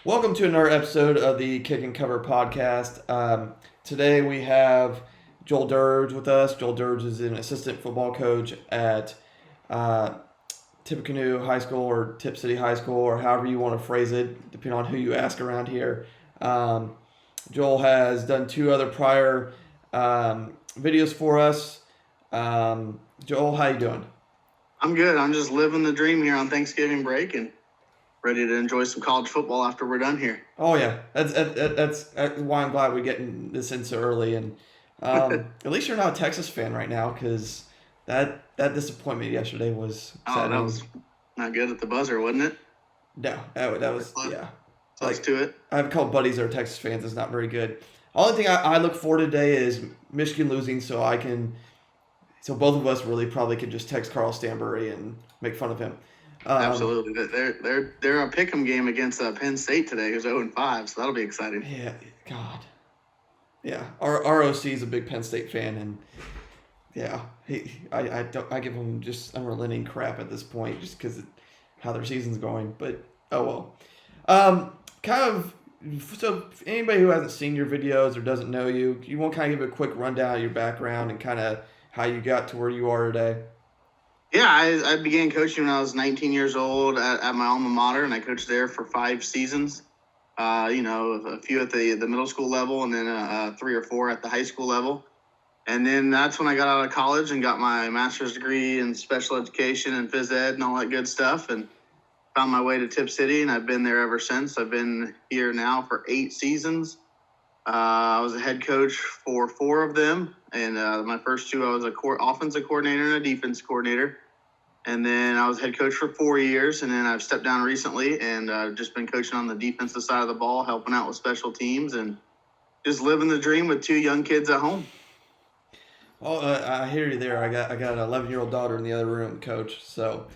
Welcome to another episode of the Kick and Cover podcast. Today we have Joel Derge with us. Joel Derge is an assistant football coach at uh, Tippecanoe High School or Tipp City High School, or however you want to phrase it, depending on who you ask around here. Um, Joel has done two other prior videos for us. Joel, how you doing? I'm good. I'm just living the dream here on Thanksgiving break and ready to enjoy some college football after we're done here. Oh yeah, that's why I'm glad we're getting this in so early. And at least you're not a Texas fan right now, because that disappointment yesterday was Oh, that was not good at the buzzer, wasn't it? no, that was yeah. Close to it. I have a couple buddies that are Texas fans. It's not very good. Only thing I look forward to today is Michigan losing, so both of us really probably could just text Carl Stanbury and make fun of him. Absolutely. They're a pick'em game against Penn State today, who's 0-5, so that'll be exciting. Yeah, God. Yeah, our ROC is a big Penn State fan, and yeah, I give him just unrelenting crap at this point, just because how their season's going. But oh well. So anybody who hasn't seen your videos or doesn't know you, you want to kind of give a quick rundown of your background and kind of how you got to where you are today? Yeah, I began coaching when I was 19 years old at my alma mater, and I coached there for 5 seasons. A few at the middle school level, and then 3 or 4 at the high school level. And then that's when I got out of college and got my master's degree in special education and phys ed and all that good stuff, and found my way to Tipp City, and I've been there ever since. I've been here now for 8 seasons. I was a head coach for 4 of them, and my first 2, I was a offensive coordinator and a defense coordinator. And then I was head coach for 4 years, and then I've stepped down recently, and I've just been coaching on the defensive side of the ball, helping out with special teams, and just living the dream with 2 young kids at home. Oh, I hear you there. I got an 11-year-old daughter in the other room, Coach. So,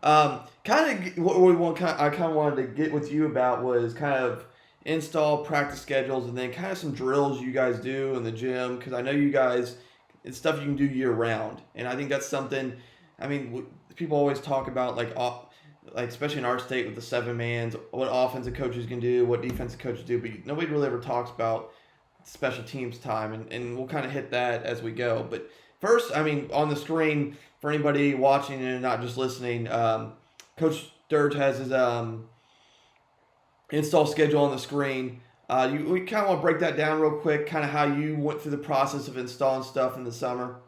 kind of what I kind of wanted to get with you about was kind of install practice schedules, and then kind of some drills you guys do in the gym, because I know you guys, it's stuff you can do year round, and I think that's something. I mean, people always talk about like especially in our state with the 7-mans, what offensive coaches can do, what defensive coaches do, but nobody really ever talks about special teams time, and we'll kind of hit that as we go. But first, I mean, on the screen for anybody watching and not just listening, Coach Derge has his install schedule on the screen. We kind of want to break that down real quick, kind of how you went through the process of installing stuff in the summer.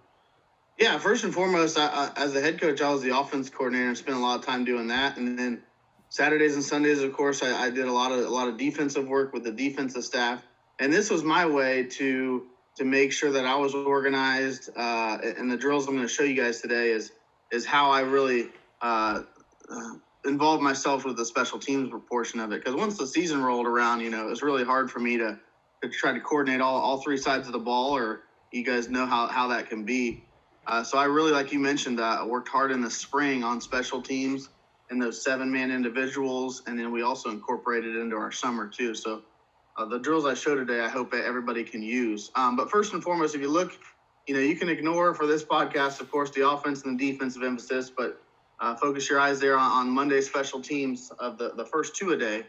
Yeah, first and foremost, as the head coach, I was the offense coordinator and spent a lot of time doing that. And then Saturdays and Sundays, of course, I did a lot of defensive work with the defensive staff. And this was my way to make sure that I was organized. And the drills I'm going to show you guys today is how I really involved myself with the special teams portion of it. Because once the season rolled around, it was really hard for me to try to coordinate all 3 sides of the ball, or you guys know how that can be. So I really, like you mentioned, worked hard in the spring on special teams and those 7-man individuals, and then we also incorporated it into our summer too. So the drills I show today, I hope that everybody can use. But first and foremost, if you look, you can ignore for this podcast, of course, the offense and the defensive emphasis, but focus your eyes there on Monday special teams of the first 2 a day.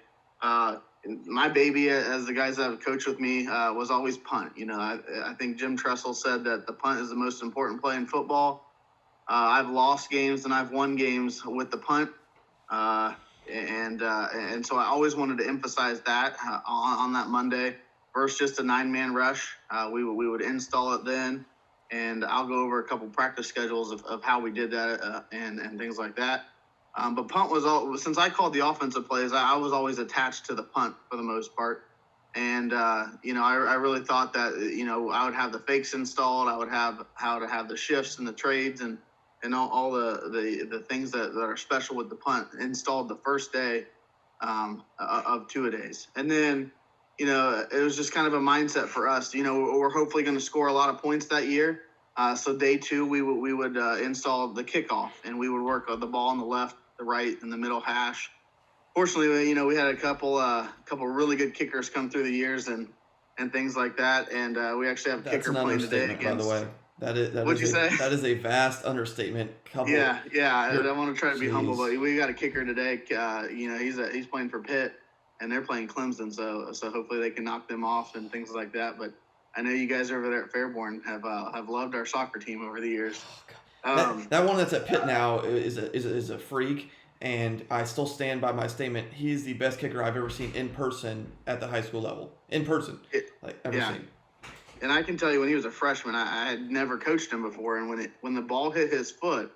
My baby, as the guys that have coached with me, was always punt. I think Jim Tressel said that the punt is the most important play in football. I've lost games and I've won games with the punt. And so I always wanted to emphasize that on that Monday. First, just a 9-man rush. We would install it then, and I'll go over a couple practice schedules of how we did that and things like that. But punt was since I called the offensive plays, I was always attached to the punt for the most part. And, I really thought that, I would have the fakes installed. I would have how to have the shifts and the trades and all the things that are special with the punt installed the first day of 2-a-days. And then, it was just kind of a mindset for us. We're hopefully going to score a lot of points that year. So day 2, we would install the kickoff, and we would work the ball on the left, the right, and the middle hash. Fortunately, we had a couple really good kickers come through the years and things like that. And we actually have a kicker playing today against. By the way. What'd you say? That is a vast understatement. Yeah. I want to try to be humble, but we got a kicker today. He's playing for Pitt, and they're playing Clemson, so hopefully they can knock them off and things like that. But I know you guys over there at Fairborn have loved our soccer team over the years. That one that's at Pitt now is a freak, and I still stand by my statement. He's the best kicker I've ever seen in person at the high school level. In person, ever seen. And I can tell you, when he was a freshman, I had never coached him before, and when the ball hit his foot,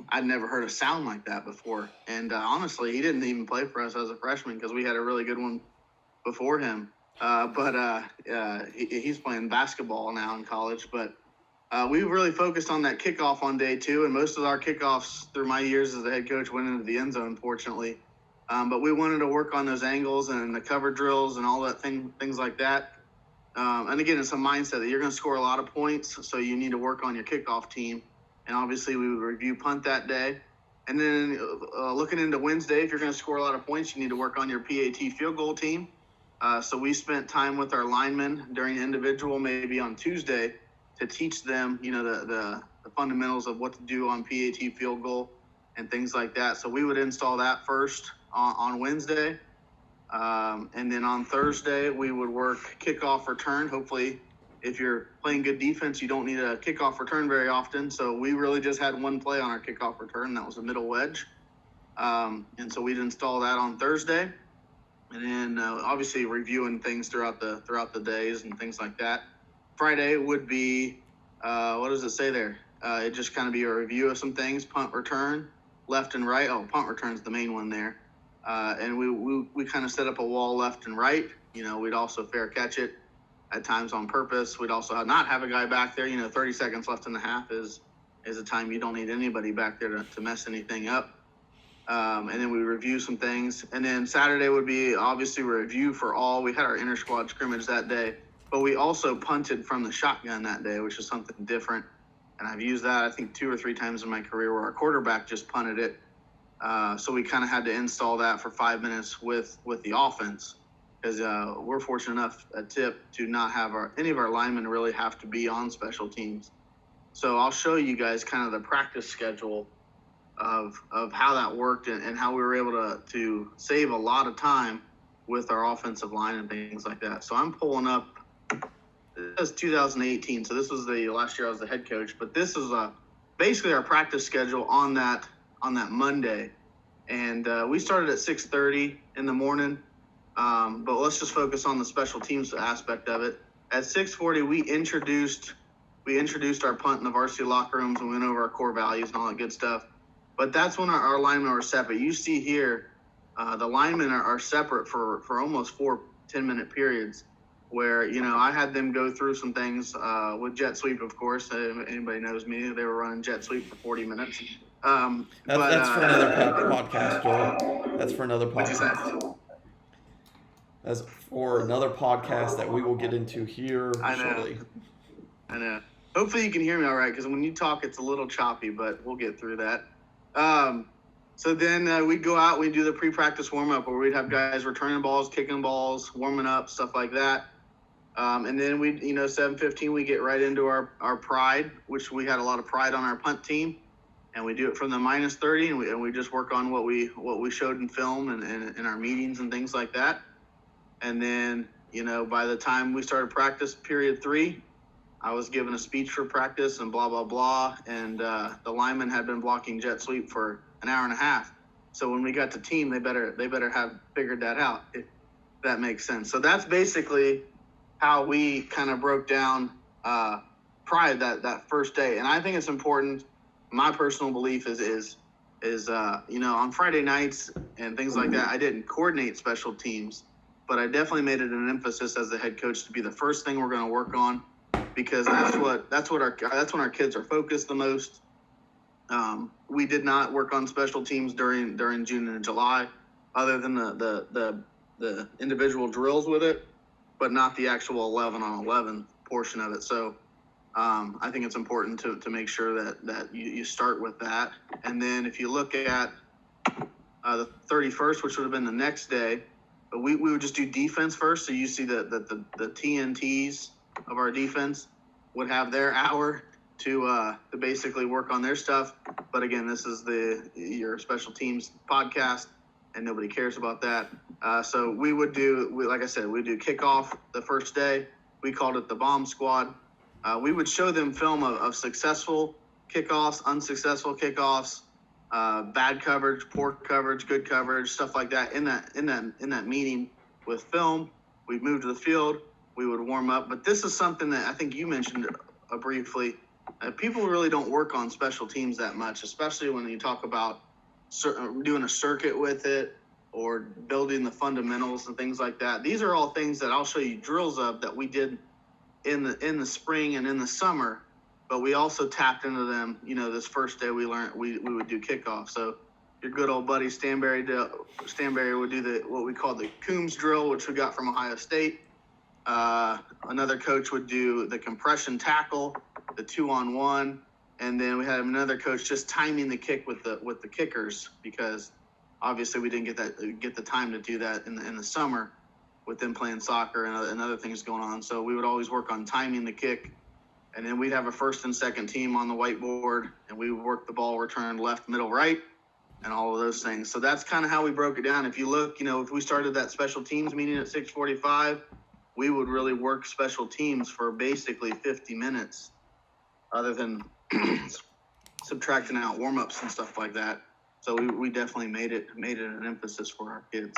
I'd never heard a sound like that before. And honestly, he didn't even play for us as a freshman because we had a really good one before him. But he's playing basketball now in college. But we really focused on that kickoff on day 2, and most of our kickoffs through my years as the head coach went into the end zone, fortunately. But we wanted to work on those angles and the cover drills and all that things like that. And again, it's a mindset that you're going to score a lot of points, so you need to work on your kickoff team. And obviously, we would review punt that day. And then looking into Wednesday, if you're going to score a lot of points, you need to work on your PAT field goal team. So we spent time with our linemen during individual, maybe on Tuesday, to teach them, the fundamentals of what to do on PAT field goal and things like that. So we would install that first on Wednesday. And then on Thursday, we would work kickoff return. Hopefully, if you're playing good defense, you don't need a kickoff return very often. So we really just had one play on our kickoff return. That was a middle wedge. And so we'd install that on Thursday. And then obviously reviewing things throughout the days and things like that. Friday would be, what does it say there? It just kind of be a review of some things, punt return, left and right. Oh, punt return's the main one there. And we kind of set up a wall left and right. We'd also fair catch it at times on purpose. We'd also not have a guy back there. 30 seconds left in the half is a time you don't need anybody back there to mess anything up. And then we review some things. And then Saturday would be obviously a review for all. We had our inter-squad scrimmage that day, but we also punted from the shotgun that day, which is something different. And I've used that, I think, 2 or 3 times in my career where our quarterback just punted it. So we kind of had to install that for 5 minutes with the offense, because we're fortunate enough at Tipp to not have any of our linemen really have to be on special teams. So I'll show you guys kind of the practice schedule of how that worked and how we were able to save a lot of time with our offensive line and things like that. So I'm pulling up, this is 2018, so this was the last year I was the head coach, but this is basically our practice schedule on that Monday. And we started at 6:30 in the morning, but let's just focus on the special teams aspect of it. At 6:40, we introduced our punt in the varsity locker rooms and went over our core values and all that good stuff. But that's when our linemen were separate. You see here, the linemen are separate for almost 4 10-minute periods, where I had them go through some things with jet sweep. Of course, anybody knows me, they were running jet sweep for 40 minutes. That's for another podcast, Joel. That's for another podcast. That's for another podcast that we will get into here shortly. I know. Hopefully you can hear me all right, because when you talk, it's a little choppy, but we'll get through that. So then we'd go out, we'd do the pre-practice warm-up, where we'd have guys returning balls, kicking balls, warming up, stuff like that. And then we'd, 7:15, we get right into our pride, which we had a lot of pride on our punt team. And we do it from the -30, and we just work on what we showed in film and in our meetings and things like that. And then, by the time we started practice period 3, I was given a speech for practice and blah, blah, blah. And the linemen had been blocking jet sweep for an hour and a half. So when we got to team, they better have figured that out, if that makes sense. So that's basically how we kind of broke down pride that first day. And I think it's important. My personal belief is on Friday nights and things like that, I didn't coordinate special teams, but I definitely made it an emphasis as the head coach to be the first thing we're going to work on, because that's when our kids are focused the most. We did not work on special teams during June and July, other than the individual drills with it, but not the actual 11-on-11 portion of it. So I think it's important to make sure that you start with that. And then if you look at the 31st, which would have been the next day, but we would just do defense first. So you see the TNTs of our defense would have their hour to basically work on their stuff. But again, this is your special teams podcast, and nobody cares about that. So like I said, we'd do kickoff the first day. We called it the bomb squad. We would show them film of successful kickoffs, unsuccessful kickoffs, bad coverage, poor coverage, good coverage, stuff like that. In that meeting with film, we'd move to the field. We would warm up. But this is something that I think you mentioned briefly. People really don't work on special teams that much, especially when you talk about doing a circuit with it or building the fundamentals and things like that. These are all things that I'll show you drills of that we did in the spring and in the summer, but we also tapped into them. This first day we learned we would do kickoff. So your good old buddy Stanberry would do what we call the Coombs drill, which we got from Ohio State. Another coach would do the compression tackle, the 2-on-1, and then we had another coach just timing the kick with the kickers, because obviously we didn't get the time to do that in the summer with them playing soccer and other things going on. So we would always work on timing the kick, and then we'd have a first and second team on the whiteboard, and we would work the ball return left, middle, right, and all of those things. So that's kind of how we broke it down. If you look, if we started that special teams meeting at 6:45, we would really work special teams for basically 50 minutes, other than subtracting out warm-ups and stuff like that. So we definitely made it an emphasis for our kids.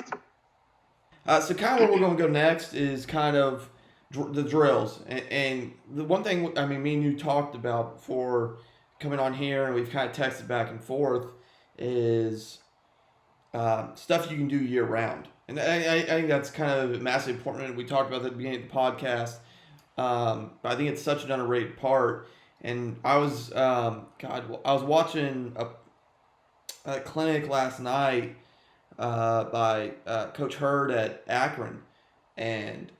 So kind of where we're going to go next is kind of the drills. And the one thing, me and you talked about before coming on here, and we've kind of texted back and forth, is stuff you can do year round. And I think that's kind of massively important. We talked about that at the beginning of the podcast. But I think it's such an underrated part. And I was watching a clinic last night by Coach Hurd at Akron, and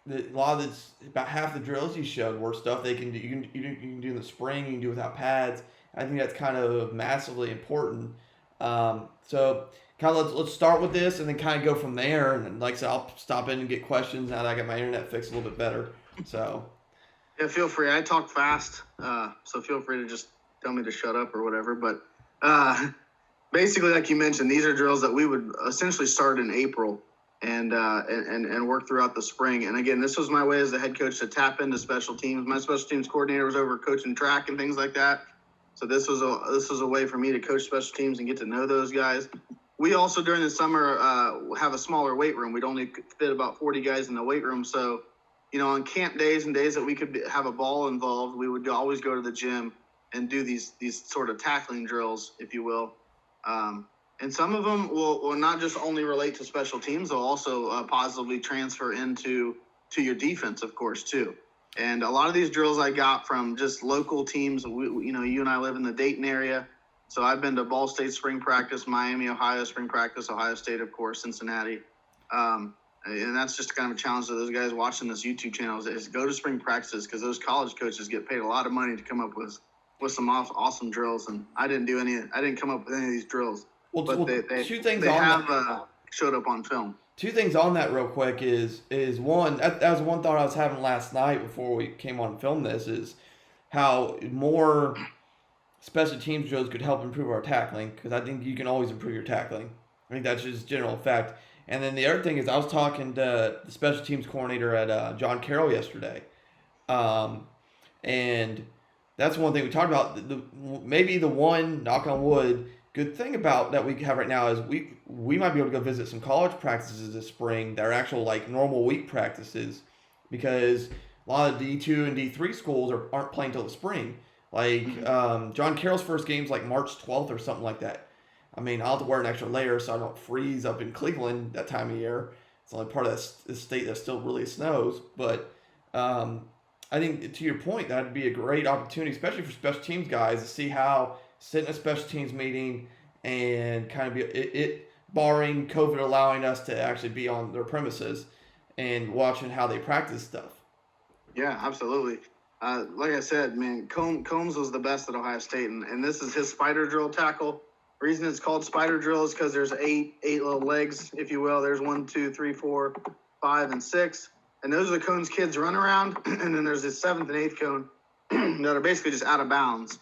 a lot of this, about half the drills he showed were stuff they can do. You can do in the spring. You can do without pads. I think that's kind of massively important. So kind of let's start with this and then kind of go from there. And like I said, I'll stop in and get questions now that I got my internet fixed a little bit better. So yeah, feel free. I talk fast, so feel free to just tell me to shut up or whatever. But basically, like you mentioned, these are drills that we would essentially start in April and work throughout the spring. And again, this was my way as the head coach to tap into special teams. My special teams coordinator was over coaching track and things like that. So this was a way for me to coach special teams and get to know those guys. We also, during the summer, have a smaller weight room. We'd only fit about 40 guys in the weight room. So, on camp days and days that we could have a ball involved, we would always go to the gym and do these sort of tackling drills, if you will. And some of them will not just only relate to special teams, they'll also positively transfer into your defense, of course, too. And a lot of these drills I got from just local teams. You and I live in the Dayton area, so I've been to Ball State spring practice, Miami, Ohio spring practice, Ohio State, of course, Cincinnati. And that's just kind of a challenge to those guys watching this YouTube channel is go to spring practices, because those college coaches get paid a lot of money to come up with some awesome drills, and I didn't come up with any of these drills. But they showed up on film. Two things on that real quick is one, that was one thought I was having last night before we came on and filmed this, is how more special teams drills could help improve our tackling, because I think you can always improve your tackling. I think that's just general fact. And then the other thing is, I was talking to the special teams coordinator at John Carroll yesterday, and that's one thing we talked about. Maybe the one, knock on wood, good thing about that we have right now is we might be able to go visit some college practices this spring that are actual like normal week practices, because a lot of D2 and D3 schools aren't playing till the spring. Like John Carroll's first game's like March 12th or something like that. I'll have to wear an extra layer so I don't freeze up in Cleveland that time of year. It's the only part of the state that still really snows. But I think, to your point, that'd be a great opportunity, especially for special teams guys, to see how sit in a special teams meeting and kind of be barring COVID allowing us to actually be on their premises and watching how they practice stuff. Yeah, absolutely. Like I said, man, Combs was the best at Ohio State, and this is his spider drill tackle. The reason it's called spider drill is because there's eight little legs, if you will. There's 1, 2, 3, 4, 5, and 6. And those are the cones kids run around. And then there's this 7th and 8th cone that are basically just out of bounds.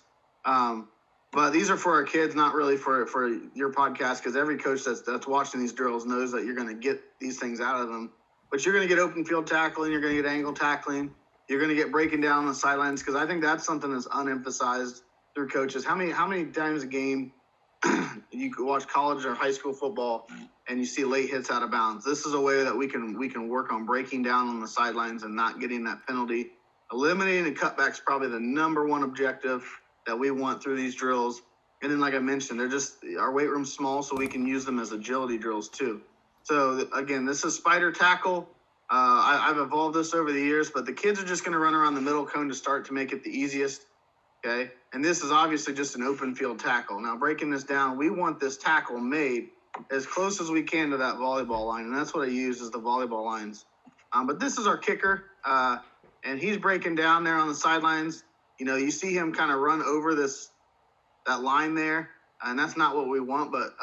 But these are for our kids, not really for your podcast, because every coach that's watching these drills knows that you're going to get these things out of them. But you're going to get open field tackling, you're going to get angle tackling, you're going to get breaking down on the sidelines, because I think that's something that's unemphasized through coaches. How many times a game you could watch college or high school football and you see late hits out of bounds? This is a way that we can work on breaking down on the sidelines and not getting that penalty. Eliminating the cutback is probably the number one objective that we want through these drills. And then, like I mentioned, our weight room's small, so we can use them as agility drills too. So again, this is spider tackle. I've evolved this over the years, but the kids are just going to run around the middle cone to start to make it the easiest. Okay. And this is obviously just an open field tackle. Now, breaking this down, we want this tackle made as close as we can to that volleyball line. And that's what I use is the volleyball lines. But this is our kicker. And he's breaking down there on the sidelines. You know, you see him kind of run over that line there, and that's not what we want. But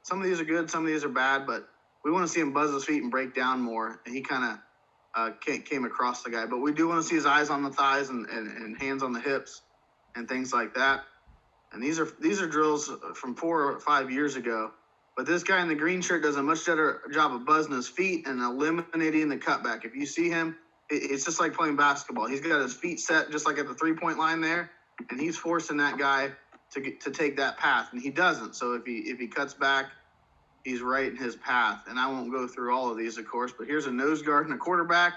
some of these are good, some of these are bad. But we want to see him buzz his feet and break down more. And he kind of came across the guy. But we do want to see his eyes on the thighs and hands on the hips and things like that. And these are drills from 4 or 5 years ago. But this guy in the green shirt does a much better job of buzzing his feet and eliminating the cutback. If you see him, it's just like playing basketball. He's got his feet set just like at the three-point line there, and he's forcing that guy to take that path, and he doesn't. So if he cuts back, he's right in his path. And I won't go through all of these, of course, but here's a nose guard and a quarterback.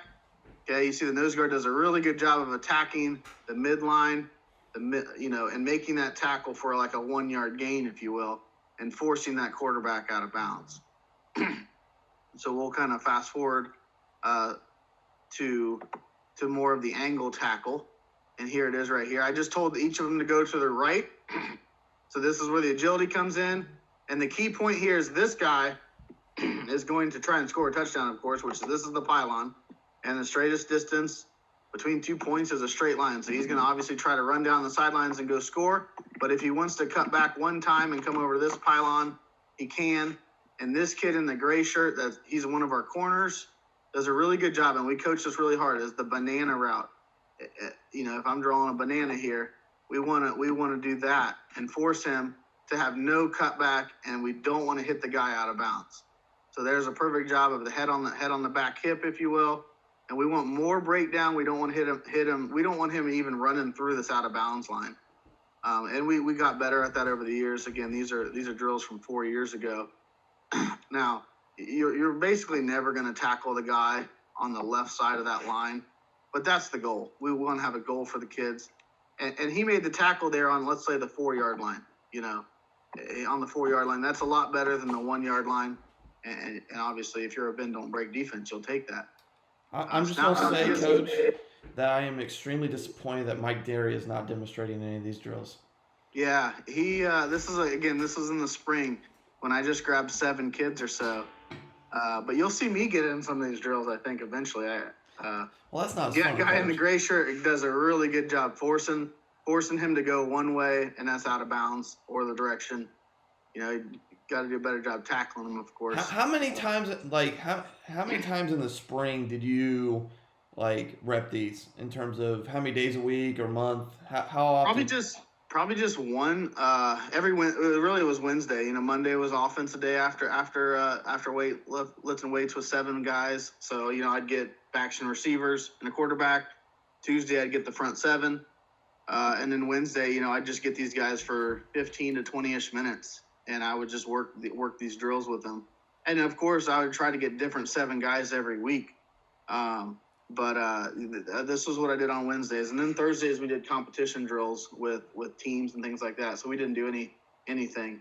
Okay, you see the nose guard does a really good job of attacking the midline, and making that tackle for like a 1 yard gain, if you will, and forcing that quarterback out of bounds. So we'll kind of fast forward to more of the angle tackle. And here it is right here. I just told each of them to go to the right. So this is where the agility comes in. And the key point here is this guy is going to try and score a touchdown, of course, this is the pylon. And the straightest distance between 2 points is a straight line. So he's going to obviously try to run down the sidelines and go score. But if he wants to cut back one time and come over to this pylon, he can. And this kid in the gray shirt, he's one of our corners, does a really good job. And we coach this really hard, is the banana route. If I'm drawing a banana here, we want to do that and force him to have no cutback, and we don't want to hit the guy out of bounds. So there's a perfect job of the head on the back hip, if you will. And we want more breakdown. We don't want to hit him. We don't want him even running through this out of bounds line. And we got better at that over the years. Again, these are drills from 4 years ago. Now, you're basically never going to tackle the guy on the left side of that line, but that's the goal. We want to have a goal for the kids. And he made the tackle there on, let's say, the 4 yard line, on the 4 yard line. That's a lot better than the 1 yard line. And obviously, if you're a bend, don't break defense, you'll take that. I'm just going to say, Coach, that I am extremely disappointed that Mike Derry is not demonstrating any of these drills. Yeah, this was in the spring when I just grabbed 7 kids or so. But you'll see me get in some of these drills, I think, eventually. Well, that's not fun. Yeah, guy in the gray shirt does a really good job forcing him to go one way, and that's out of bounds or the direction. You got to do a better job tackling him, of course. How many times, how many times in the spring did you, rep these in terms of how many days a week or month? How often? Probably just one. It really was Wednesday. Monday was offensive day after lifting weights with 7 guys. So I'd get action receivers and a quarterback. Tuesday I'd get the front 7, and then Wednesday I'd just get these guys for 15 to 20ish minutes, and I would just work these drills with them. And of course I would try to get different 7 guys every week. But this was what I did on Wednesdays. And then Thursdays we did competition drills with teams and things like that. So we didn't do anything.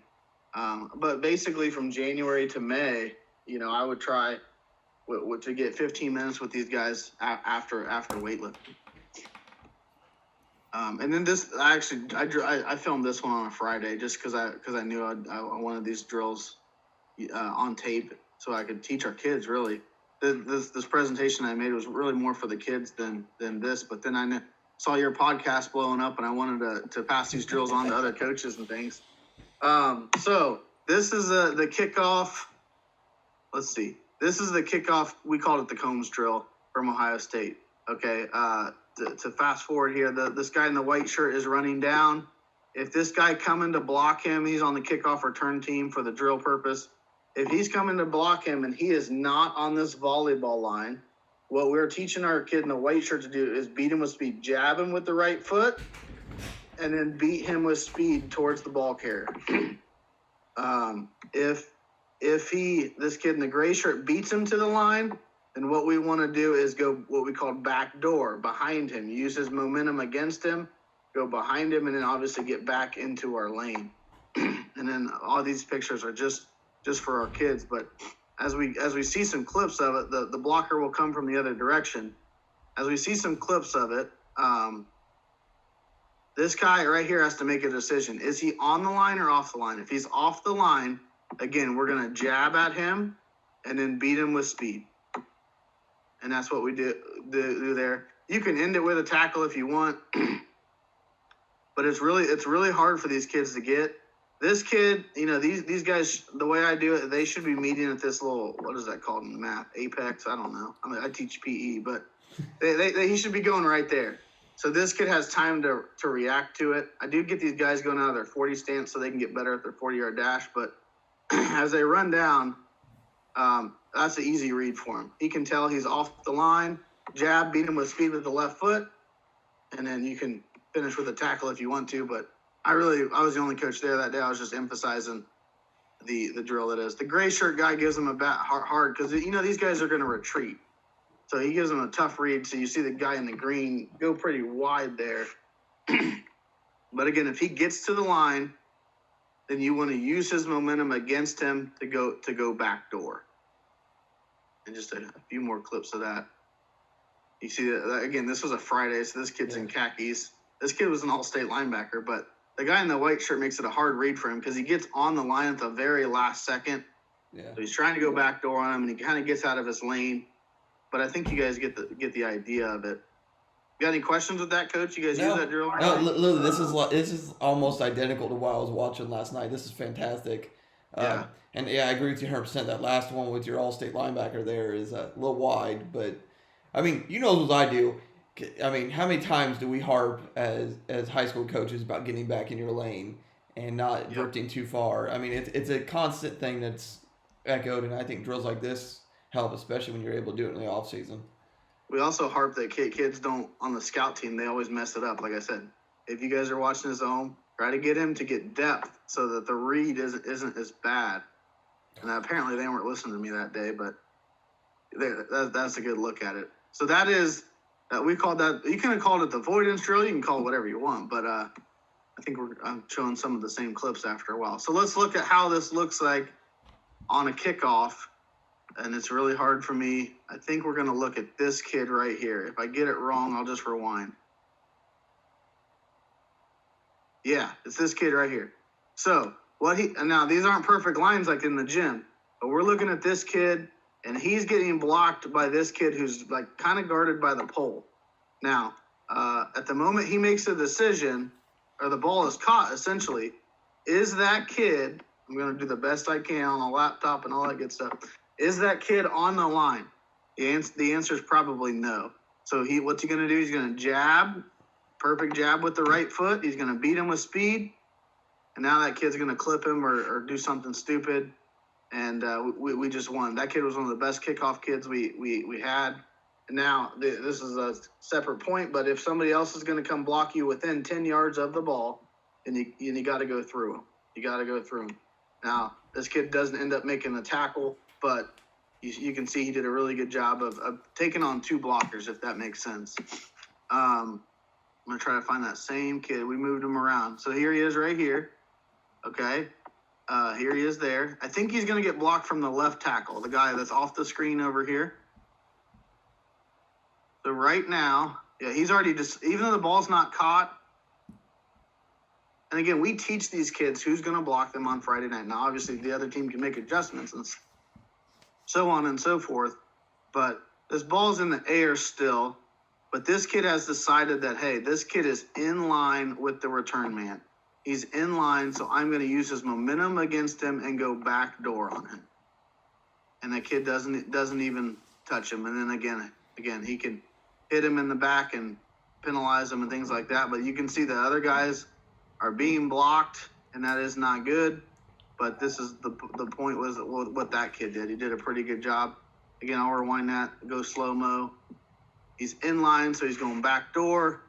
But basically from January to May, I would try to get 15 minutes with these guys after weightlifting. And then I filmed this one on a Friday just because I knew I wanted these drills on tape so I could teach our kids really. This presentation I made was really more for the kids than this, but then I saw your podcast blowing up and I wanted to pass these drills on to other coaches and things. So this is the kickoff. Let's see. This is the kickoff. We called it the Combs drill from Ohio State. Okay. To fast forward here, this guy in the white shirt is running down, if this guy coming to block him, he's on the kickoff return team for the drill purpose. If he's coming to block him and he is not on this volleyball line, what we're teaching our kid in the white shirt to do is beat him with speed, jab him with the right foot, and then beat him with speed towards the ball carrier. If this kid in the gray shirt beats him to the line, then what we want to do is go what we call back door behind him. Use his momentum against him, go behind him, and then obviously get back into our lane. And then all these pictures are just for our kids. But as we see some clips of it, the blocker will come from the other direction. As we see some clips of it, this guy right here has to make a decision. Is he on the line or off the line? If he's off the line, again, we're going to jab at him and then beat him with speed. And that's what we do there. You can end it with a tackle if you want. But it's really hard for these kids to get. This kid, these guys, the way I do it, they should be meeting at this little, what is that called in math? Apex? I don't know. I mean, I teach PE, but he should be going right there. So this kid has time to react to it. I do get these guys going out of their 40 stance so they can get better at their 40-yard dash. But as they run down, that's an easy read for him. He can tell he's off the line, jab, beat him with speed with the left foot, and then you can finish with a tackle if you want to. But I was the only coach there that day. I was just emphasizing the drill that is. The gray shirt guy gives him a bat hard because, these guys are going to retreat. So he gives him a tough read. So you see the guy in the green go pretty wide there. But again, if he gets to the line, then you want to use his momentum against him to go back door. And just a few more clips of that. You see that again, this was a Friday, so this kid's in khakis. This kid was an all-state linebacker, but the guy in the white shirt makes it a hard read for him because he gets on the line at the very last second. Yeah. So he's trying to go back door on him, and he kind of gets out of his lane. But I think you guys get the idea of it. You got any questions with that, Coach? You guys use that drill? No, literally, this is almost identical to what I was watching last night. This is fantastic. Yeah. And I agree with you 100%. That last one with your all-state linebacker there is a little wide, but I mean, what I do. I mean, how many times do we harp as high school coaches about getting back in your lane and not drifting too far? I mean, it's a constant thing that's echoed, and I think drills like this help, especially when you're able to do it in the off season. We also harp that kids don't, on the scout team, they always mess it up. Like I said, if you guys are watching this at home, try to get him to get depth so that the read isn't as bad. And apparently they weren't listening to me that day, but that's a good look at it. So that is, we called that, you can have called it the avoidance drill. You can call it whatever you want, but I think I'm showing some of the same clips after a while. So let's look at how this looks like on a kickoff. And it's really hard for me. I think we're going to look at this kid right here. If I get it wrong, I'll just rewind. Yeah, it's this kid right here. So and now these aren't perfect lines like in the gym, but we're looking at this kid, and he's getting blocked by this kid who's like kind of guarded by the pole. Now, at the moment he makes a decision, or the ball is caught, essentially, is that kid, I'm going to do the best I can on a laptop and all that good stuff, is that kid on the line? The answer is probably no. So what's he going to do? He's going to jab, perfect jab with the right foot. He's going to beat him with speed. And now that kid's going to clip him or do something stupid. And we just won. That kid was one of the best kickoff kids we had. And now this is a separate point, but if somebody else is going to come block you within 10 yards of the ball, then you got to go through him. You got to go through him. Now, this kid doesn't end up making the tackle, but you can see he did a really good job of taking on two blockers, if that makes sense. I'm going to try to find that same kid. We moved him around. So here he is right here. Okay. Here he is there. I think he's going to get blocked from the left tackle, the guy that's off the screen over here. So right now, he's already even though the ball's not caught. And again, we teach these kids who's going to block them on Friday night. Now, obviously, the other team can make adjustments and so on and so forth. But this ball's in the air still. But this kid has decided that, hey, this kid is in line with the return man. He's in line, so I'm going to use his momentum against him and go back door on him. And the kid doesn't even touch him. And then again, he can hit him in the back and penalize him and things like that. But you can see the other guys are being blocked, and that is not good. But this is the point was what that kid did. He did a pretty good job. Again, I'll rewind that, go slow-mo. He's in line, so he's going back door,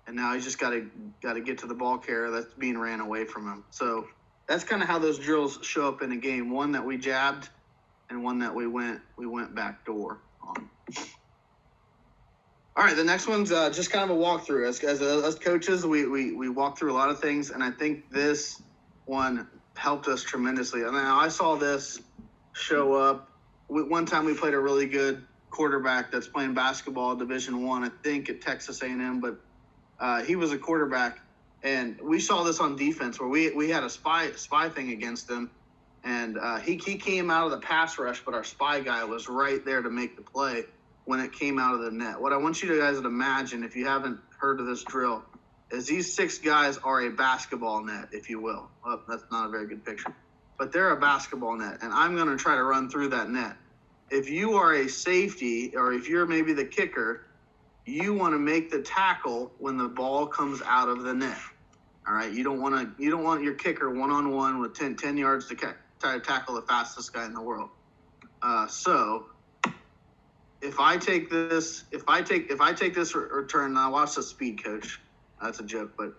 and now he's just got to get to the ball carrier that's being ran away from him. So that's kind of how those drills show up in a game. One that we jabbed, and one that we went back door on. All right, the next one's just kind of a walkthrough. As coaches, we walk through a lot of things, and I think this one helped us tremendously. And now I saw this show up. One time we played a really good quarterback that's playing basketball Division I, I think at Texas A&M, but he was a quarterback, and we saw this on defense where we had a spy thing against him, and he came out of the pass rush, but our spy guy was right there to make the play when it came out of the net. What I want you guys to imagine, if you haven't heard of this drill, is these 6 guys are a basketball net, if you will. Well, that's not a very good picture, but they're a basketball net, and I'm going to try to run through that net. If you are a safety, or if you're maybe the kicker, you want to make the tackle when the ball comes out of the net. All right, you don't want your kicker one-on-one with 10 yards to try to tackle the fastest guy in the world. So if I take this return, now watch the speed, coach. That's a joke, but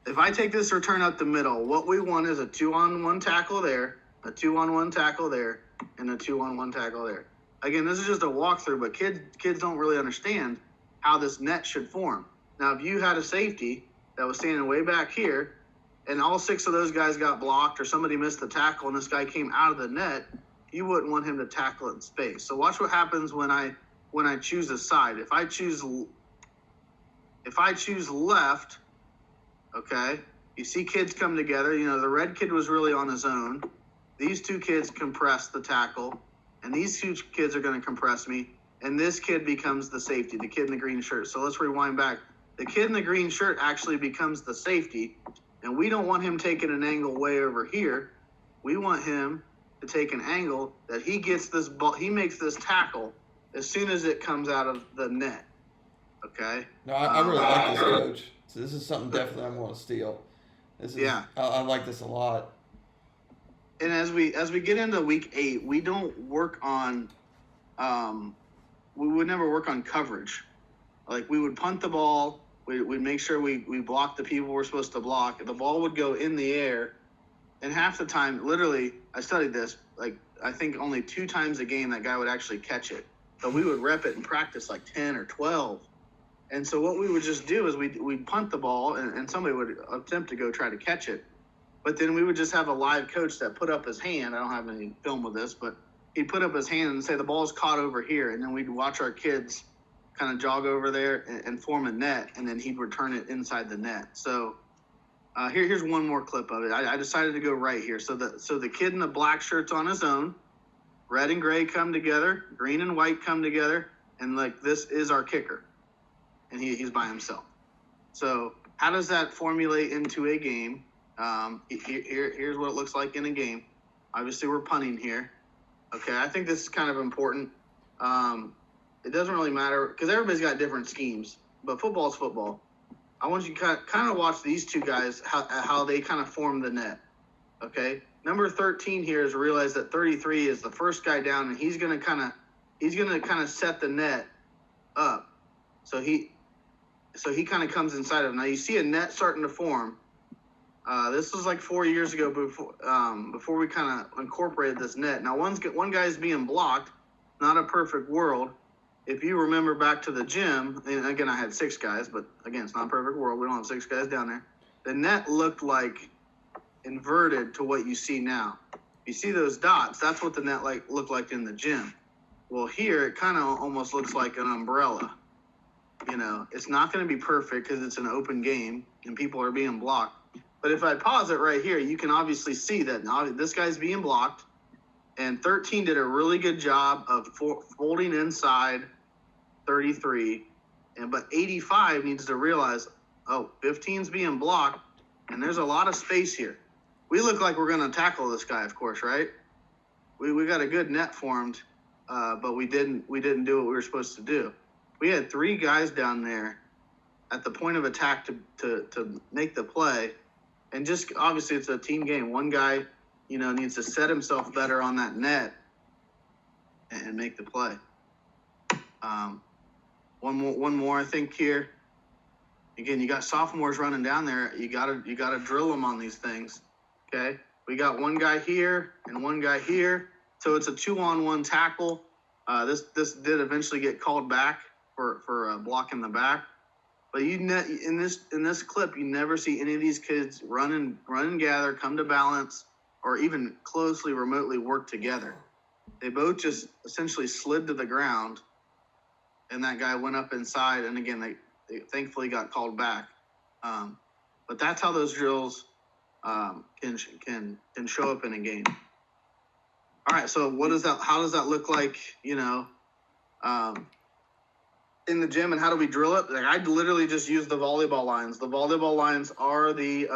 if I take this return up the middle, what we want is a 2-on-1 tackle there, a 2-on-1 tackle there, and a 2-on-1 tackle there. Again, this is just a walkthrough, but kids don't really understand how this net should form. Now, if you had a safety that was standing way back here, and all 6 of those guys got blocked, or somebody missed the tackle, and this guy came out of the net, you wouldn't want him to tackle it in space. So watch what happens when I choose a side. If I choose left, okay, you see kids come together. You know, the red kid was really on his own. These 2 kids compress the tackle, and these 2 kids are going to compress me, and this kid becomes the safety, the kid in the green shirt. So let's rewind back. The kid in the green shirt actually becomes the safety, and we don't want him taking an angle way over here. We want him to take an angle that he gets this ball, he makes this tackle as soon as it comes out of the net. Okay? No, I really like this, coach. So this is something definitely I'm going to steal. I like this a lot. And as we get into week 8, we don't work on we would never work on coverage. Like, we would punt the ball, we'd make sure we block the people we're supposed to block. The ball would go in the air, and half the time, literally, I studied this, like, I think only 2 times a game that guy would actually catch it. But we would rep it in practice like 10 or 12. And so what we would just do is we'd punt the ball, and somebody would attempt to go try to catch it. But then we would just have a live coach that put up his hand. I don't have any film with this, but he'd put up his hand and say the ball's caught over here. And then we'd watch our kids kind of jog over there and form a net, and then he'd return it inside the net. So here's one more clip of it. I decided to go right here. So the kid in the black shirt's on his own. Red and gray come together. Green and white come together. And, like, this is our kicker. And he's by himself. So how does that formulate into a game? Here's what it looks like in a game. Obviously, we're punting here. Okay, I think this is kind of important. It doesn't really matter because everybody's got different schemes, but football is football. I want you to kind of watch these 2 guys, how they kind of form the net. Okay, number 13 here is realize that 33 is the first guy down, and he's gonna kind of set the net up. So he kind of comes inside of it. Now you see a net starting to form. This was like 4 years ago before we kind of incorporated this net. Now one guy's being blocked, not a perfect world. If you remember back to the gym, and again, I had 6 guys, but again, it's not a perfect world. We don't have 6 guys down there. The net looked like inverted to what you see now. You see those dots, that's what the net looked like in the gym. Well, here, it kind of almost looks like an umbrella. You know, it's not going to be perfect because it's an open game and people are being blocked. But if I pause it right here, you can obviously see that now this guy's being blocked, and 13 did a really good job of folding inside 33, but 85 needs to realize, 15's being blocked, and there's a lot of space here. We look like we're going to tackle this guy, of course, right? We got a good net formed, but we didn't do what we were supposed to do. We had 3 guys down there. at the point of attack to make the play. And just obviously it's a team game. One guy, needs to set himself better on that net and make the play. One more, I think here. Again, you got sophomores running down there. You gotta drill them on these things. Okay, we got one guy here and one guy here, so it's a 2-on-1 tackle. This did eventually get called back for blocking the back, but in this clip you never see any of these kids run and gather, come to balance, or even closely remotely work together. They both just essentially slid to the ground, and that guy went up inside, and again they thankfully got called back. But that's how those drills can show up in a game. All right, so how does that look like, in the gym, and how do we drill it? Like, I literally just use the volleyball lines. The volleyball lines are the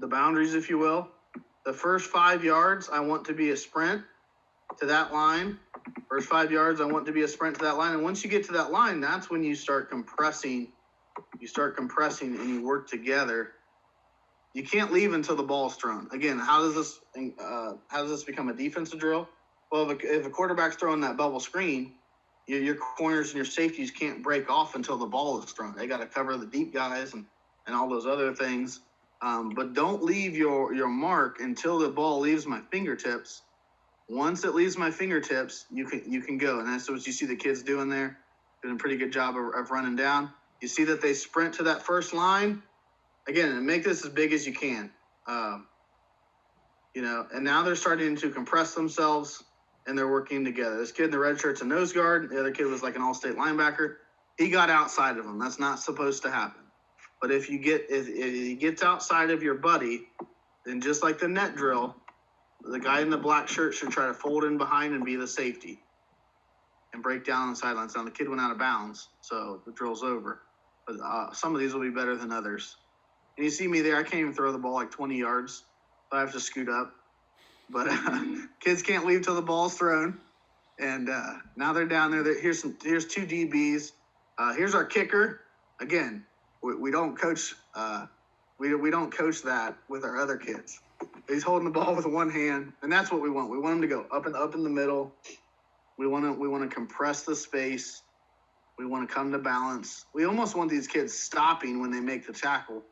boundaries, if you will. The first 5 yards, I want to be a sprint to that line. First 5 yards, I want to be a sprint to that line. And once you get to that line, that's when you start compressing. You start compressing and you work together. You can't leave until the ball's thrown. Again, how does this become a defensive drill? Well, if a quarterback's throwing that bubble screen, your corners and your safeties can't break off until the ball is thrown. They got to cover the deep guys and all those other things. But don't leave your mark until the ball leaves my fingertips. Once it leaves my fingertips, you can go. And that's what you see the kids doing there, doing a pretty good job of running down. You see that they sprint to that first line. Again, and make this as big as you can. And now they're starting to compress themselves, and they're working together. This kid in the red shirt's a nose guard. The other kid was like an all-state linebacker. He got outside of him. That's not supposed to happen. But if he gets outside of your buddy, then just like the net drill, the guy in the black shirt should try to fold in behind and be the safety and break down on the sidelines. Now, the kid went out of bounds, so the drill's over. But some of these will be better than others. And you see me there, I can't even throw the ball like 20 yards. So I have to scoot up. But kids can't leave till the ball's thrown. And now they're down there. Here's 2 DBs. Here's our kicker. Again, we don't coach we don't coach that with our other kids. He's holding the ball with one hand, and that's what we want. We want him to go up in the middle. We want to compress the space. We want to come to balance. We almost want these kids stopping when they make the tackle,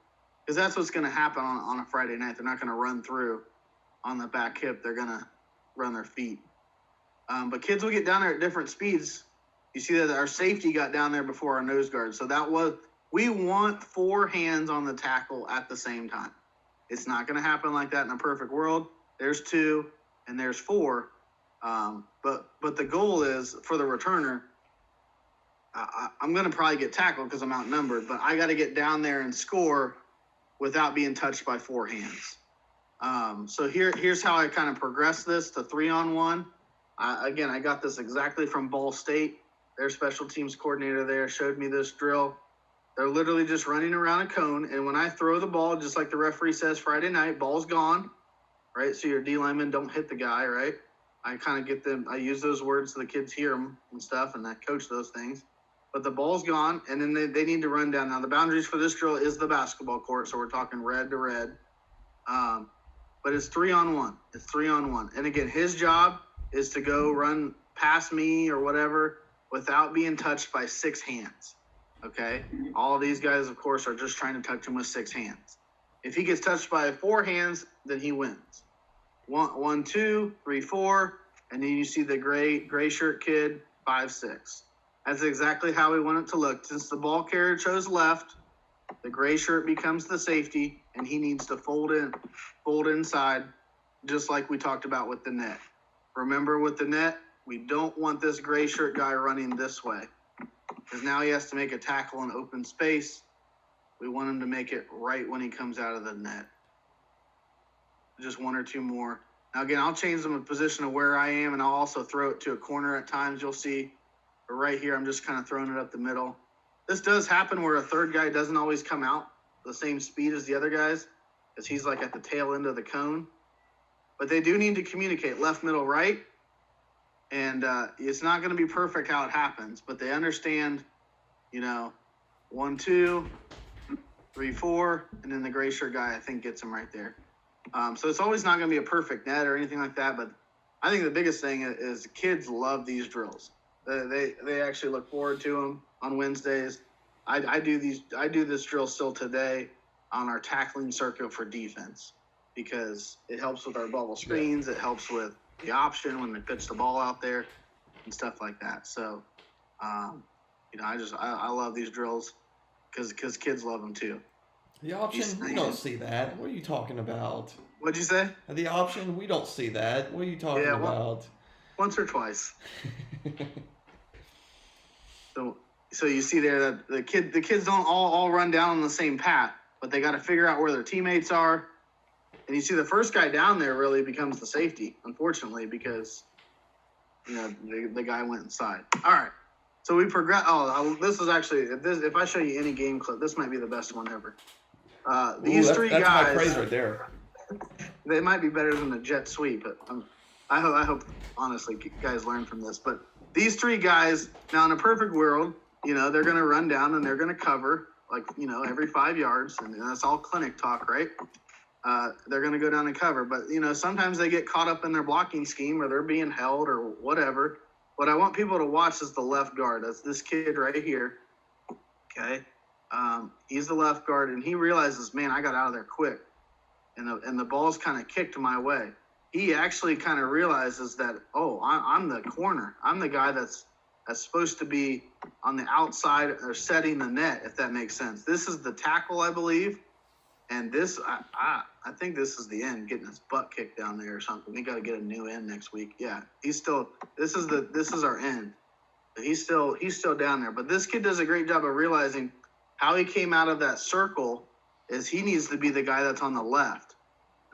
because that's what's going to happen on a Friday night. They're not going to run through on the back hip. They're going to run their feet. But kids will get down there at different speeds. You see that our safety got down there before our nose guard. So we want 4 hands on the tackle at the same time. It's not going to happen like that in a perfect world. There's 2 and there's 4. But the goal is for the returner, I'm going to probably get tackled because I'm outnumbered, but I got to get down there and score without being touched by 4 hands. So here's how I kind of progress this to 3-on-1. Again, I got this exactly from Ball State. Their special teams coordinator there showed me this drill. They're literally just running around a cone, and when I throw the ball, just like the referee says Friday night, ball's gone, right? So your D linemen don't hit the guy, right? I kind of get them. I use those words so the kids hear them and stuff, and I coach those things. But the ball's gone, and then they need to run down. Now, the boundaries for this drill is the basketball court, so we're talking red to red. But it's 3-on-1. It's 3-on-1. And again, his job is to go run past me or whatever without being touched by 6 hands. Okay? All of these guys, of course, are just trying to touch him with 6 hands. If he gets touched by 4 hands, then he wins. 1, 2, 3, 4, and then you see the gray shirt kid, 5, 6. That's exactly how we want it to look. Since the ball carrier chose left, the gray shirt becomes the safety, and he needs to fold inside, just like we talked about with the net. Remember, with the net, we don't want this gray shirt guy running this way, because now he has to make a tackle in open space. We want him to make it right when he comes out of the net. Just 1 or 2 more. Now, again, I'll change them in position of where I am, and I'll also throw it to a corner at times, you'll see. But right here, I'm just kind of throwing it up the middle. This does happen where a third guy doesn't always come out the same speed as the other guys, because he's like at the tail end of the cone. But they do need to communicate left, middle, right. And it's not going to be perfect how it happens, but they understand, 1, 2, 3, 4, and then the gray shirt guy I think gets him right there. So it's always not going to be a perfect net or anything like that, but I think the biggest thing is kids love these drills. They actually look forward to them on Wednesdays. I do this drill still today on our tackling circuit for defense because it helps with our bubble screens. It helps with the option when they pitch the ball out there and stuff like that. So, I love these drills because kids love them too. The option, we don't see that. What are you talking about? What'd you say? The option, we don't see that. What are you talking about? Once or twice. So you see there that the kids don't all run down on the same path, but they got to figure out where their teammates are. And you see the first guy down there really becomes the safety, unfortunately, because the guy went inside. All right. So we progress. Oh, this is actually if I show you any game clip, this might be the best one ever. These three guys. That's my praise right there. They might be better than the jet sweep, but I hope honestly guys learn from this. But these three guys, now in a perfect world, they're going to run down and they're going to cover every 5 yards, and that's all clinic talk, right? They're going to go down and cover, but sometimes they get caught up in their blocking scheme or they're being held or whatever. What I want people to watch is the left guard. That's this kid right here. Okay. He's the left guard, and he realizes, man, I got out of there quick. And the ball's kind of kicked my way. He actually kind of realizes that, I'm the corner. I'm the guy that's supposed to be on the outside or setting the net, if that makes sense. This is the tackle, I believe. And this, I think this is the end, getting his butt kicked down there or something. We got to get a new end next week. Yeah, this is our end. He's still down there. But this kid does a great job of realizing how he came out of that circle is he needs to be the guy that's on the left.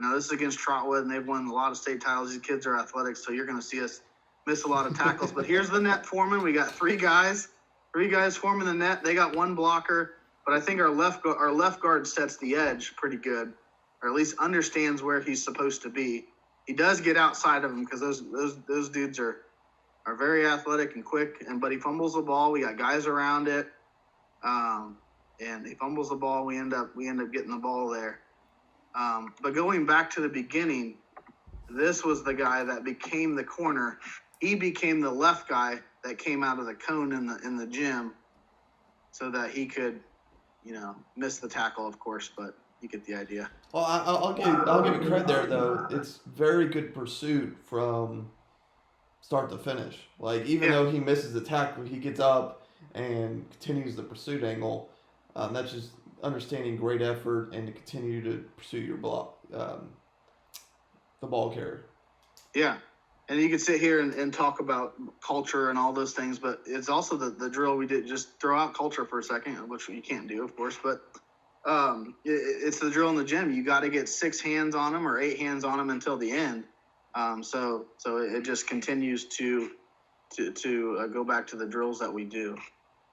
Now, this is against Trotwood, and they've won a lot of state titles. These kids are athletic, so you're going to see us miss a lot of tackles. But here's the net foreman. We got three guys forming the net. They got one blocker. But I think our left guard sets the edge pretty good, or at least understands where he's supposed to be. He does get outside of him because those dudes are very athletic and quick. But he fumbles the ball. We got guys around it, and he fumbles the ball. We end up getting the ball there. But going back to the beginning, this was the guy that became the corner. He became the left guy that came out of the cone in the gym, so that he could. Miss the tackle, of course, but you get the idea. Well, I'll give you credit there, though. It's very good pursuit from start to finish. Like, even though he misses the tackle, he gets up and continues the pursuit angle. That's just understanding great effort and to continue to pursue your block, the ball carrier. Yeah. And you could sit here and talk about culture and all those things, but it's also the drill we did. Just throw out culture for a second, which you can't do, of course. But it's the drill in the gym. You got to get 6 hands on them or 8 hands on them until the end. So it just continues to go back to the drills that we do.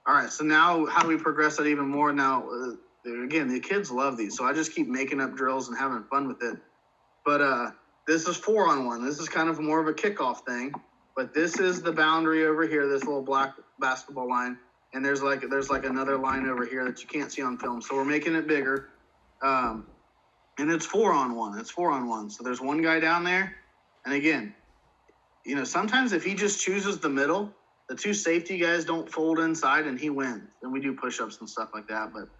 All right. So now how do we progress that even more? Now, again, the kids love these. So I just keep making up drills and having fun with it. But this is 4-on-1. This is kind of more of a kickoff thing, but this is the boundary over here, this little black basketball line, and there's like another line over here that you can't see on film. So we're making it bigger, and it's 4-on-1. It's 4-on-1. So there's one guy down there, and again, sometimes if he just chooses the middle, the 2 safety guys don't fold inside, and he wins. And we do push-ups and stuff like that, but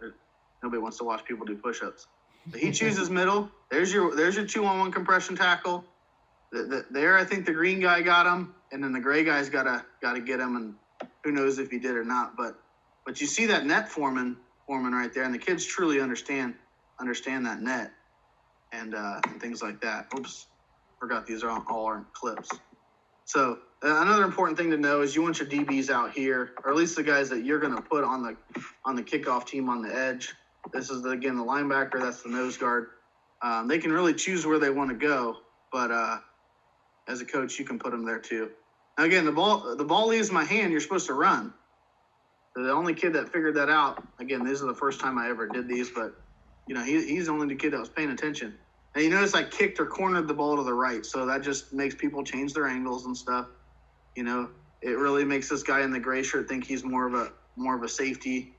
nobody wants to watch people do push-ups. But he chooses middle. There's your 2-on-1 compression tackle. There, I think the green guy got him, and then the gray guy's got to get him, and who knows if he did or not. But you see that net foreman right there, and the kids truly understand that net and things like that. Oops, forgot these are all aren't clips. So another important thing to know is you want your DBs out here, or at least the guys that you're going to put on the kickoff team on the edge. This is, again, the linebacker. That's the nose guard. They can really choose where they want to go, but as a coach, you can put them there too. Now, again, the ball leaves my hand. You're supposed to run. The only kid that figured that out, again, this is the first time I ever did these, but, he's only the kid that was paying attention. And you notice I kicked or cornered the ball to the right, so that just makes people change their angles and stuff. It really makes this guy in the gray shirt think he's more of a safety.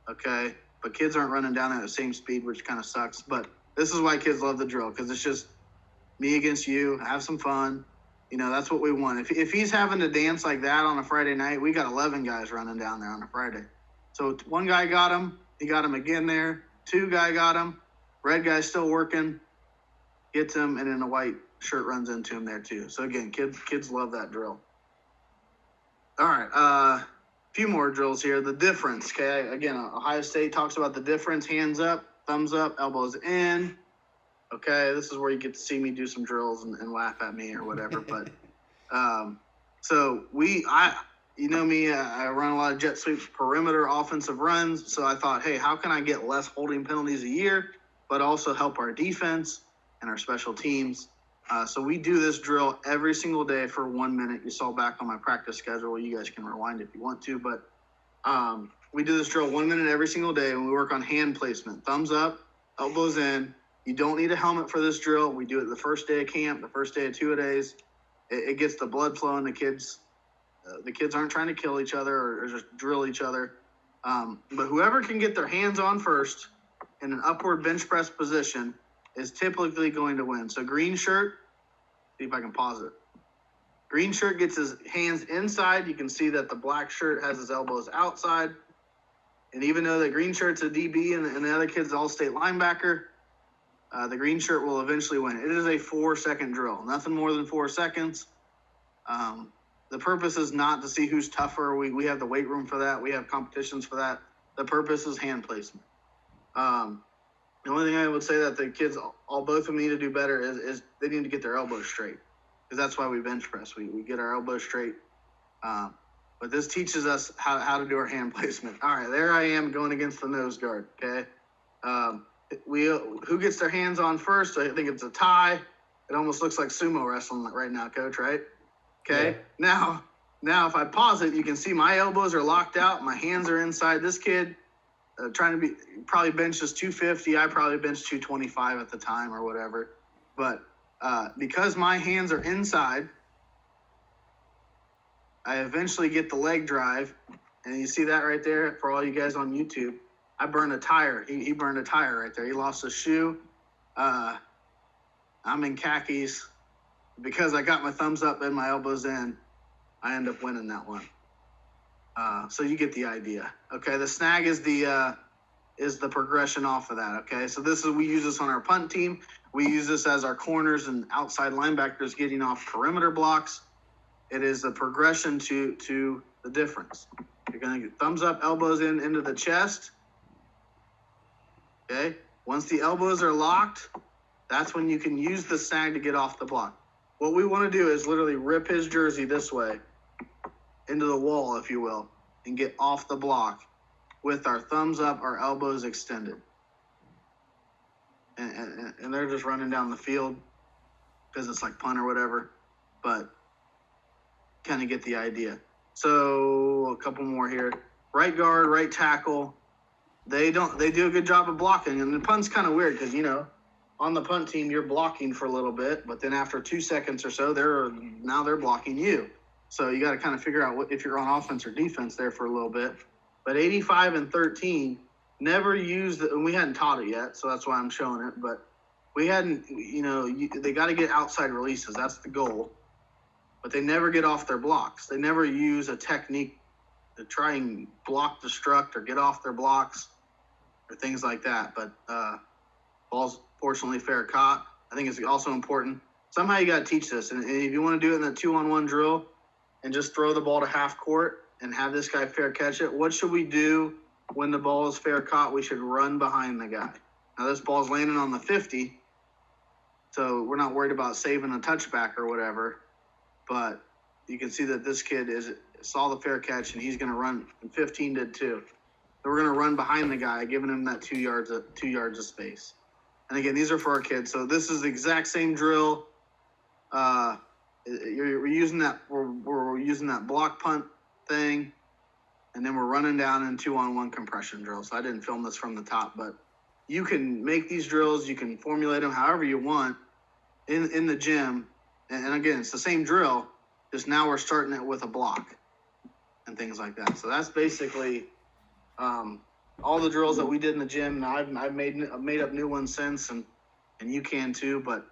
okay? But kids aren't running down at the same speed, which kind of sucks. But this is why kids love the drill, because it's just me against you, have some fun. That's what we want. If he's having to dance like that on a Friday night, we got 11 guys running down there on a Friday. So one guy got him. He got him again there. Two guy got him. Red guy's still working. Gets him, and then the white shirt runs into him there too. So again, kids love that drill. All right, a few more drills here. The difference, okay? Again, Ohio State talks about the difference. Hands up, thumbs up, elbows in. Okay, this is where you get to see me do some drills and laugh at me or whatever. But so you know me, I run a lot of jet sweeps, perimeter offensive runs. So I thought, hey, how can I get less holding penalties a year, but also help our defense and our special teams? So we do this drill every single day for 1 minute. You saw back on my practice schedule. You guys can rewind if you want to, but we do this drill 1 minute every single day, and we work on hand placement. Thumbs up, elbows in. You don't need a helmet for this drill. We do it the first day of camp, the first day of two-a-days. It gets the blood flowing. The kids aren't trying to kill each other or just drill each other. But whoever can get their hands on first in an upward bench press position is typically going to win. So green shirt, see if I can pause it. Green shirt gets his hands inside. You can see that the black shirt has his elbows outside. And even though the green shirt's a DB and the other kid's an all-state linebacker, the green shirt will eventually win. It is a 4-second drill, nothing more than 4 seconds. The purpose is not to see who's tougher. We have the weight room for that. We have competitions for that. The purpose is hand placement. The only thing I would say that the kids both of them need to do better is they need to get their elbows straight, because that's why we bench press. We get our elbows straight. But this teaches us how to do our hand placement. All right, there I am going against the nose guard, okay? Who gets their hands on first? I think it's a tie. It almost looks like sumo wrestling right now, Coach, right? Okay. Yeah. Now if I pause it, you can see my elbows are locked out. My hands are inside. This kid probably benches 250. I probably benched 225 at the time or whatever. But because my hands are inside, I eventually get the leg drive. And you see that right there for all you guys on YouTube. I burned a tire. He burned a tire right there. He lost a shoe. I'm in khakis. Because I got my thumbs up and my elbows in, I end up winning that one. So you get the idea. Okay, the snag is the progression off of that. Okay, so we use this on our punt team. We use this as our corners and outside linebackers getting off perimeter blocks. It is the progression to the difference. You're gonna get thumbs up, elbows into the chest. Okay, once the elbows are locked, that's when you can use the snag to get off the block. What we want to do is literally rip his jersey this way into the wall, if you will, and get off the block with our thumbs up, our elbows extended. And they're just running down the field because it's like punt or whatever, but kind of get the idea. So a couple more here. Right guard, right tackle. They do a good job of blocking, and the punt's kind of weird because, on the punt team, you're blocking for a little bit, but then after 2 seconds or so, they're blocking you. So you got to kind of figure out if you're on offense or defense there for a little bit. But 85 and 13 never used it, and we hadn't taught it yet, so that's why I'm showing it. But we hadn't, they got to get outside releases. That's the goal. But they never get off their blocks. They never use a technique to try and block destruct or get off their blocks or things like that. But ball's fortunately fair caught. I think it's also important. Somehow you got to teach this. And if you want to do it in the 2-on-1 drill and just throw the ball to half court and have this guy fair catch it, what should we do when the ball is fair caught? We should run behind the guy. Now this ball's landing on the 50, so we're not worried about saving a touchback or whatever. But you can see that this kid saw the fair catch, and he's going to run, and 15 did too. So we're going to run behind the guy, giving him that 2 yards of space. And again, these are for our kids. So this is the exact same drill. We're using that block punt thing, and then we're running down in 2-on-1 compression drill. So I didn't film this from the top, but you can make these drills. You can formulate them however you want in the gym. And again, it's the same drill, just now we're starting it with a block and things like that. So that's basically all the drills that we did in the gym. And I've made up new ones since, and you can too. But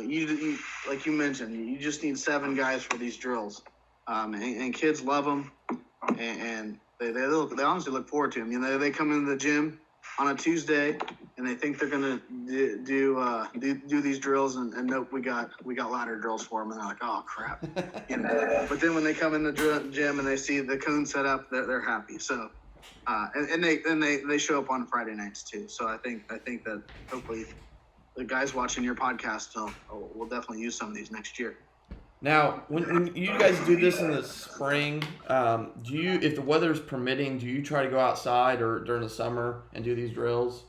you like you mentioned, you just need 7 guys for these drills, and kids love them, and they honestly look forward to them. You know, they come into the gym on a Tuesday and they think they're gonna do these drills, and nope, we got ladder drills for them, and they're like, oh crap, you know. But then when they come in the gym and they see the cone set up, they're happy. So and they show up on Friday nights too. So I think that hopefully the guys watching your podcast will definitely use some of these next year. Now, when you guys do this in the spring, do you, if the weather's permitting, do you try to go outside or during the summer and do these drills?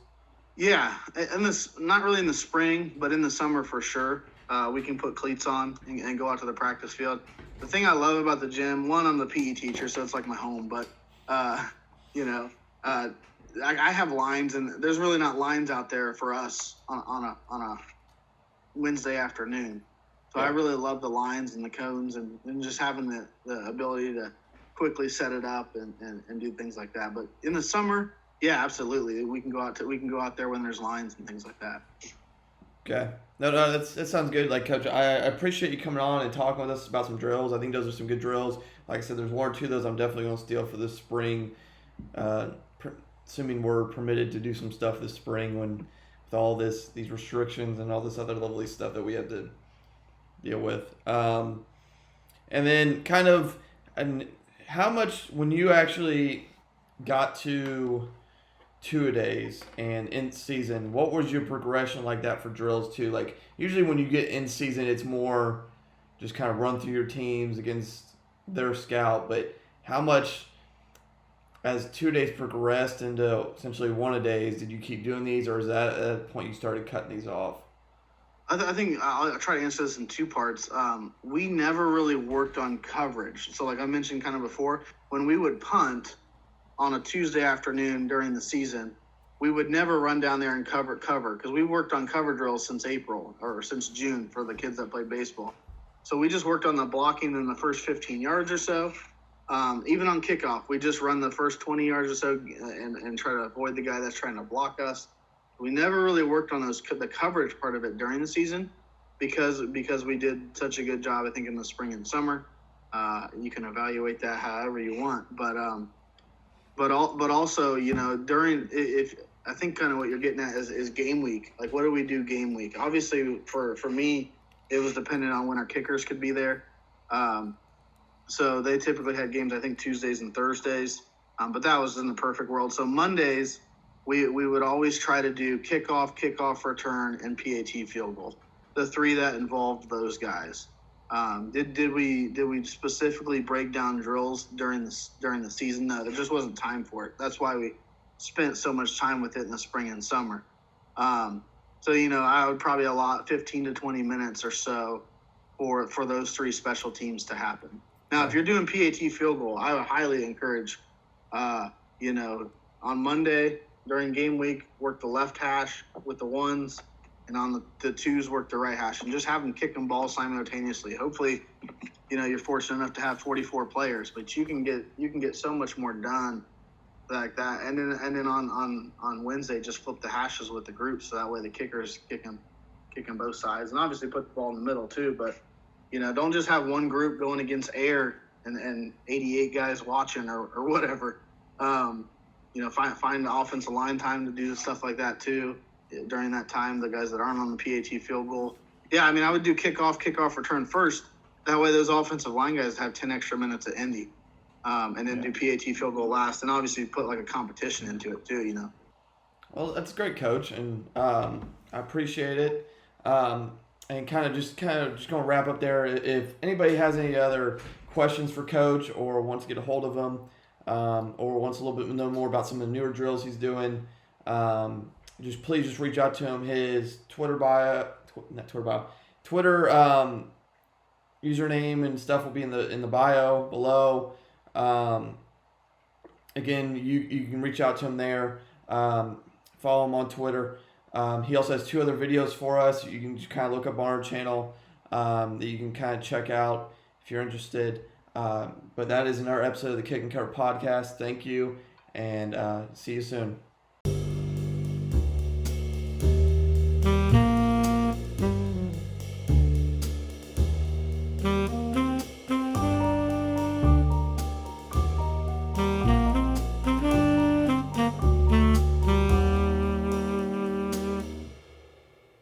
Yeah, and this not really in the spring, but in the summer for sure. We can put cleats on and go out to the practice field. The thing I love about the gym, one, I'm the PE teacher, so it's like my home. But you know, I have lines, and there's really not lines out there for us on a Wednesday afternoon. So I really love the lines and the cones and just having the ability to quickly set it up and do things like that. But in the summer, yeah, absolutely, we can go out there when there's lines and things like that. Okay. No, that sounds good. Like, Coach, I appreciate you coming on and talking with us about some drills. I think those are some good drills. Like I said, there's 1 or 2 of those I'm definitely going to steal for this spring, assuming we're permitted to do some stuff this spring with all these restrictions and all this other lovely stuff that we have to deal with. And then kind of, and how much, when you actually got to 2-a-days and in season, what was your progression like that for drills too? Like, usually when you get in season, it's more just kind of run through your teams against their scout, but how much, as 2 days progressed into essentially 1-a-days, did you keep doing these, or is that at that point you started cutting these off? I think I'll try to answer this in 2 parts. We never really worked on coverage. So like I mentioned kind of before, when we would punt on a Tuesday afternoon during the season, we would never run down there and cover because we worked on cover drills since April or since June for the kids that play baseball. So we just worked on the blocking in the first 15 yards or so. Even on kickoff, we just run the first 20 yards or so and try to avoid the guy that's trying to block us. We never really worked on the coverage part of it during the season because we did such a good job, I think, in the spring and summer. You can evaluate that however you want, but also, you know, if I think kind of what you're getting at is game week. Like, what do we do game week? Obviously, for me, it was dependent on when our kickers could be there. So they typically had games, I think, Tuesdays and Thursdays, but that was in the perfect world. So Mondays, we would always try to do kickoff, return, and PAT field goal. The 3 that involved those guys. Did we specifically break down drills during the season? No, there just wasn't time for it. That's why we spent so much time with it in the spring and summer. So, you know, I would probably allot 15 to 20 minutes or so for those 3 special teams to happen. Now, if you're doing PAT field goal, I would highly encourage, you know, on Monday during game week, work the left hash with the 1s, and on the 2s, work the right hash, and just have them kick them balls simultaneously. Hopefully, you know, you're fortunate enough to have 44 players, but you can get so much more done like that. And then on Wednesday, just flip the hashes with the group, so that way the kicker's kicking both sides, and obviously put the ball in the middle too. But you know, don't just have one group going against air and 88 guys watching or whatever. You know, find the offensive line time to do stuff like that too. During that time, the guys that aren't on the PAT field goal. Yeah, I mean, I would do kickoff, return first. That way those offensive line guys have 10 extra minutes at Indy. And then do PAT field goal last. And obviously put like a competition into it too, you know. Well, that's great, Coach, and I appreciate it. And kind of just going to wrap up there. If anybody has any other questions for Coach or wants to get a hold of him, or wants a little bit know more about some of the newer drills he's doing, please reach out to him. His Twitter username and stuff will be in the bio below. Again, you can reach out to him there. Follow him on Twitter. He also has 2 other videos for us. You can just kind of look up on our channel that you can kind of check out if you're interested. But that is another episode of the Kick and Cover podcast. Thank you, and see you soon.